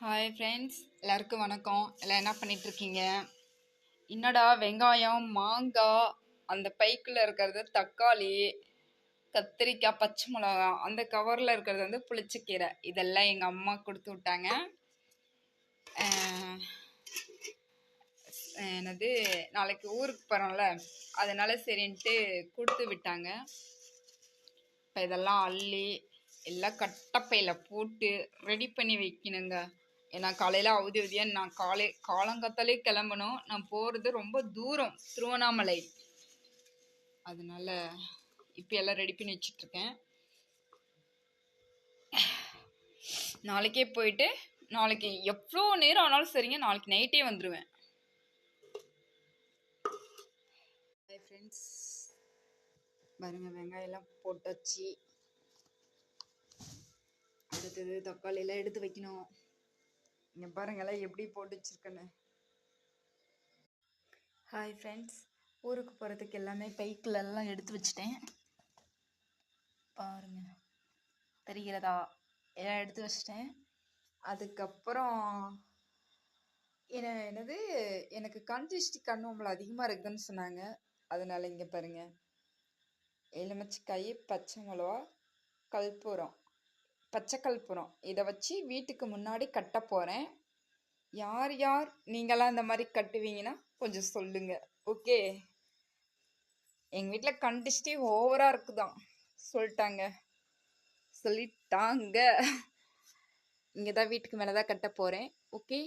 Hi friends, எல்லாருக்கும் வணக்கம். எல்லாம் என்ன பண்ணிட்டு இருக்கீங்க? என்னடா வெங்காயம், மாங்காய், அந்த பைக்குள்ள இருக்கிறது தக்காளி, கத்திரிக்காய், பச்சை மிளகா, அந்த கவர்ல இருக்கிறது வந்து புளிச்சக்கீரை. இதெல்லாம் எங்க அம்மா கொடுத்து விட்டாங்க. அஹ் என்னது, நாளைக்கு ஊருக்கு போறோம்ல, அதனால சரின்ட்டு கொடுத்து விட்டாங்க. இப்போ இதெல்லாம் அள்ளி எல்லாம் கட்டப்பையில போட்டு ரெடி பண்ணி வைக்கணுங்க. ஏன்னா காலையில் அவதியா நான் காலங்காத்தாலே கிளம்பணும். நான் போகிறது ரொம்ப தூரம், திருவண்ணாமலை. அதனால இப்போ எல்லாம் ரெடி பண்ணி வச்சிட்ருக்கேன். நாளைக்கே போயிட்டு நாளைக்கு எவ்வளோ நேரம் ஆனாலும் சரிங்க, நாளைக்கு நைட்டே வந்துடுவேன். ஹாய் ஃப்ரெண்ட்ஸ், பாருங்க வெங்காயம் எல்லாம் போட்டாச்சு. அடுத்தது தக்காளியெல்லாம் எடுத்து வைக்கணும். இங்கே பாருங்களேன் எப்படி போட்டு வச்சிருக்கேன்னு. ஹாய் ஃப்ரெண்ட்ஸ், ஊருக்கு போகிறதுக்கு எல்லாமே பைக்கிலெல்லாம் எடுத்து வச்சிட்டேன். பாருங்க, தெரிகிறதா? எல்லாம் எடுத்து வச்சிட்டேன். அதுக்கப்புறம் என்னது, எனக்கு கண்திஷ்டி கண்ணோம்பல் அதிகமாக இருக்குதுன்னு சொன்னாங்க. அதனால இங்கே பாருங்க, எலுமிச்சக்காய், பச்சை மிளகா, கற்பூரம், பச்சை கற்பூரம், இதை வச்சு வீட்டுக்கு முன்னாடி கட்ட போகிறேன். யார் யார் நீங்களாம் இந்த மாதிரி கட்டுவீங்கன்னா கொஞ்சம் சொல்லுங்க. ஓகே, எங்கள் வீட்டில் கண்டிஷ்டி ஓவராக இருக்குதான் சொல்லிட்டாங்க. இங்கே தான் வீட்டுக்கு மேலே தான் கட்ட போகிறேன். ஓகே.